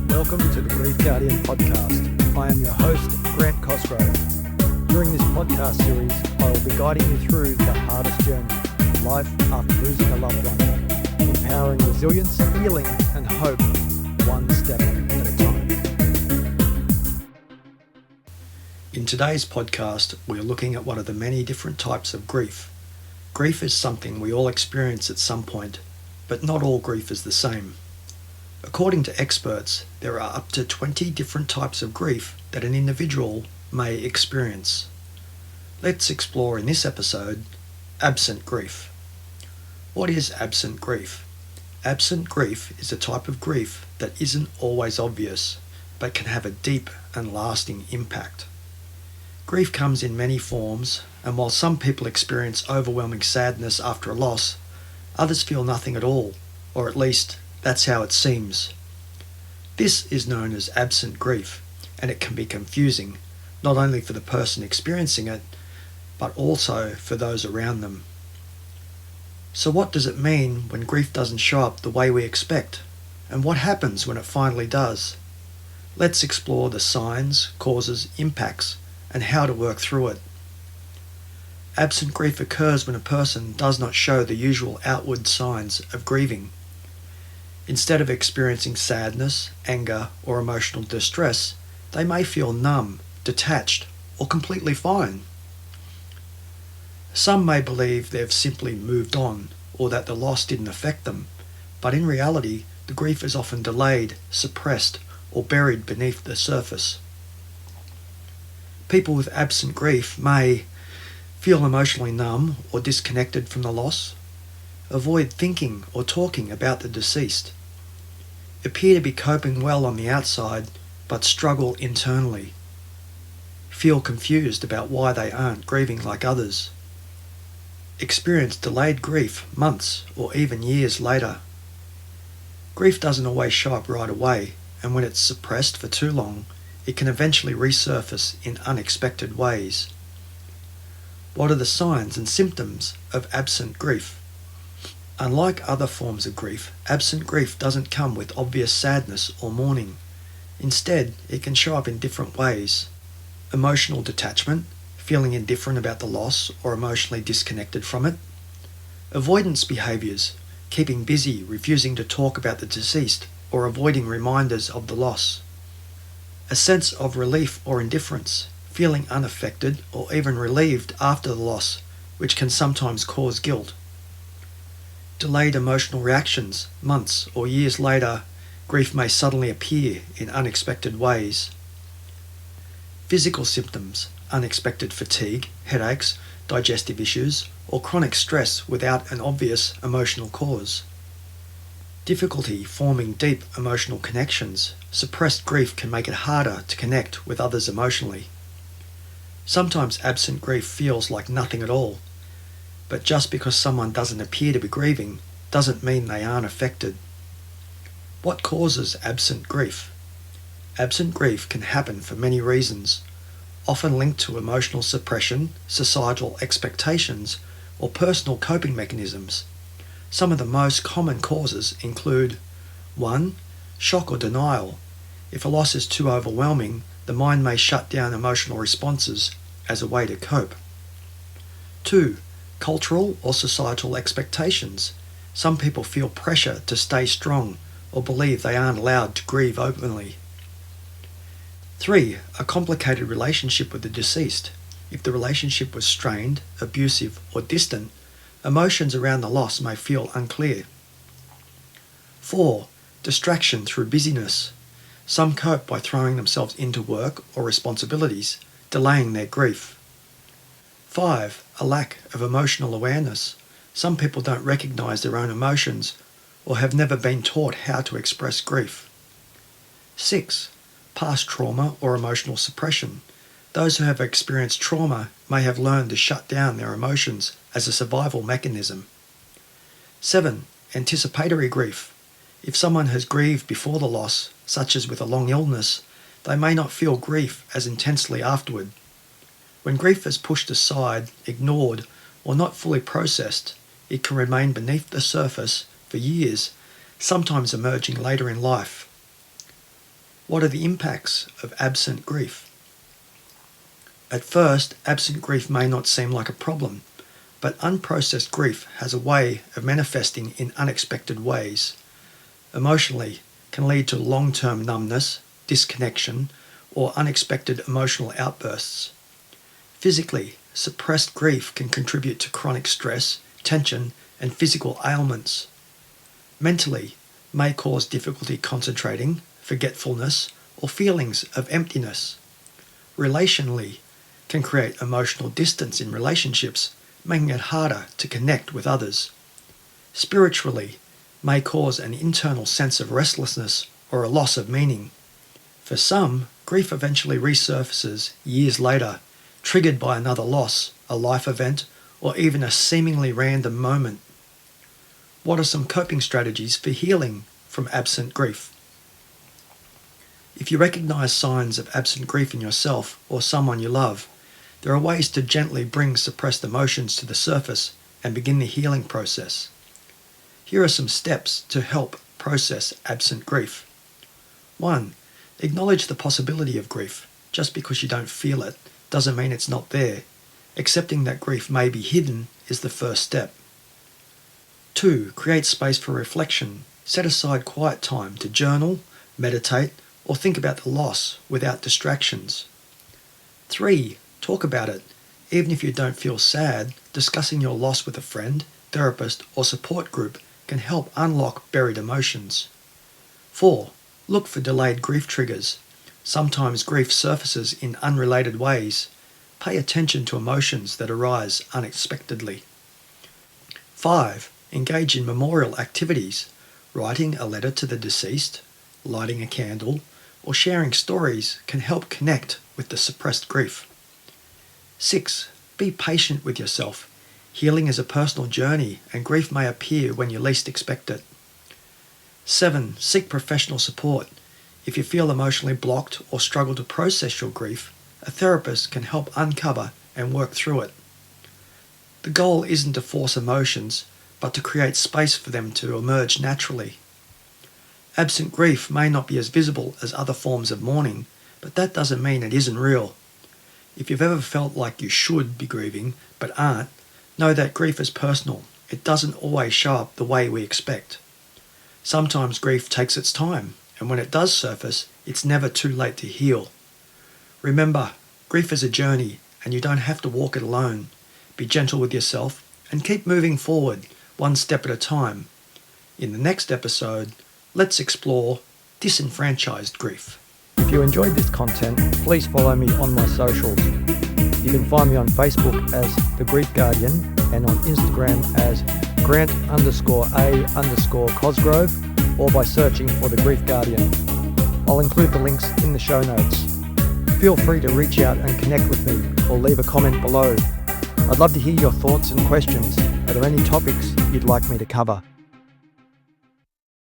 Welcome to the Grief Guardian podcast. I am your host, Grant Cosgrove. During this podcast series, I will be guiding you through the hardest journey, life after losing a loved one, empowering resilience, healing, and hope, one step at a time. In today's podcast, we are looking at one of the many different types of grief. Grief is something we all experience at some point, but not all grief is the same. According to experts, there are up to 20 different types of grief that an individual may experience. Let's explore in this episode absent grief. What is absent grief? Absent grief is a type of grief that isn't always obvious, but can have a deep and lasting impact. Grief comes in many forms, and while some people experience overwhelming sadness after a loss, others feel nothing at all, or at least that's how it seems. This is known as absent grief, and it can be confusing, not only for the person experiencing it, but also for those around them. So what does it mean when grief doesn't show up the way we expect? And what happens when it finally does? Let's explore the signs, causes, impacts, and how to work through it. Absent grief occurs when a person does not show the usual outward signs of grieving. Instead of experiencing sadness, anger, or emotional distress, they may feel numb, detached, or completely fine. Some may believe they've simply moved on, or that the loss didn't affect them, but in reality, the grief is often delayed, suppressed, or buried beneath the surface. People with absent grief may feel emotionally numb or disconnected from the loss, avoid thinking or talking about the deceased, appear to be coping well on the outside but struggle internally, feel confused about why they aren't grieving like others, experience delayed grief months or even years later. Grief doesn't always show up right away, and when it's suppressed for too long, it can eventually resurface in unexpected ways. What are the signs and symptoms of absent grief? Unlike other forms of grief, absent grief doesn't come with obvious sadness or mourning. Instead, it can show up in different ways. Emotional detachment, feeling indifferent about the loss or emotionally disconnected from it. Avoidance behaviours, keeping busy, refusing to talk about the deceased, or avoiding reminders of the loss. A sense of relief or indifference, feeling unaffected or even relieved after the loss, which can sometimes cause guilt. Delayed emotional reactions, months or years later, grief may suddenly appear in unexpected ways. Physical symptoms, unexpected fatigue, headaches, digestive issues, or chronic stress without an obvious emotional cause. Difficulty forming deep emotional connections. Suppressed grief can make it harder to connect with others emotionally. Sometimes absent grief feels like nothing at all, but just because someone doesn't appear to be grieving doesn't mean they aren't affected. What causes absent grief? Absent grief can happen for many reasons, often linked to emotional suppression, societal expectations, or personal coping mechanisms. Some of the most common causes include 1. Shock or denial. If a loss is too overwhelming, the mind may shut down emotional responses as a way to cope. 2. Cultural or societal expectations. Some people feel pressure to stay strong or believe they aren't allowed to grieve openly. 3. A complicated relationship with the deceased. If the relationship was strained, abusive, or distant, emotions around the loss may feel unclear. 4. Distraction through busyness. Some cope by throwing themselves into work or responsibilities, delaying their grief. 5. A lack of emotional awareness. Some people don't recognise their own emotions or have never been taught how to express grief. 6. Past trauma or emotional suppression. Those who have experienced trauma may have learned to shut down their emotions as a survival mechanism. 7. Anticipatory grief. If someone has grieved before the loss, such as with a long illness, they may not feel grief as intensely afterward. When grief is pushed aside, ignored, or not fully processed, it can remain beneath the surface for years sometimes emerging later in life. What are the impacts of absent grief? At first, absent grief may not seem like a problem, but unprocessed grief has a way of manifesting in unexpected ways. Emotionally, can lead to long-term numbness, disconnection, or unexpected emotional outbursts. Physically, suppressed grief can contribute to chronic stress, tension, and physical ailments. Mentally, may cause difficulty concentrating, forgetfulness, or feelings of emptiness. Relationally, can create emotional distance in relationships, making it harder to connect with others. Spiritually, may cause an internal sense of restlessness or a loss of meaning. For some, grief eventually resurfaces years later, triggered by another loss, a life event, or even a seemingly random moment. What are some coping strategies for healing from absent grief? If you recognize signs of absent grief in yourself or someone you love, there are ways to gently bring suppressed emotions to the surface and begin the healing process. Here are some steps to help process absent grief. 1. Acknowledge the possibility of grief. Just because you don't feel it doesn't mean it's not there. Accepting that grief may be hidden is the first step. 2. Create space for reflection. Set aside quiet time to journal, meditate, or think about the loss without distractions. 3. Talk about it. Even if you don't feel sad, discussing your loss with a friend, therapist, or support group can help unlock buried emotions. 4. Look for delayed grief triggers. Sometimes grief surfaces in unrelated ways. Pay attention to emotions that arise unexpectedly. 5. Engage in memorial activities. Writing a letter to the deceased, lighting a candle, or sharing stories can help connect with the suppressed grief. 6. Be patient with yourself. Healing is a personal journey, and grief may appear when you least expect it. 7. Seek professional support. If you feel emotionally blocked or struggle to process your grief, a therapist can help uncover and work through it. The goal isn't to force emotions, but to create space for them to emerge naturally. Absent grief may not be as visible as other forms of mourning, but that doesn't mean it isn't real. If you've ever felt like you should be grieving, but aren't, know that grief is personal. It doesn't always show up the way we expect. Sometimes grief takes its time, and when it does surface, it's never too late to heal. Remember, grief is a journey, and you don't have to walk it alone. Be gentle with yourself, and keep moving forward, one step at a time. In the next episode, let's explore disenfranchised grief. If you enjoyed this content, please follow me on my socials. You can find me on Facebook as The Grief Guardian and on Instagram as Grant_A_Cosgrove or by searching for The Grief Guardian. I'll include the links in the show notes. Feel free to reach out and connect with me or leave a comment below. I'd love to hear your thoughts and questions. Are there any topics you'd like me to cover?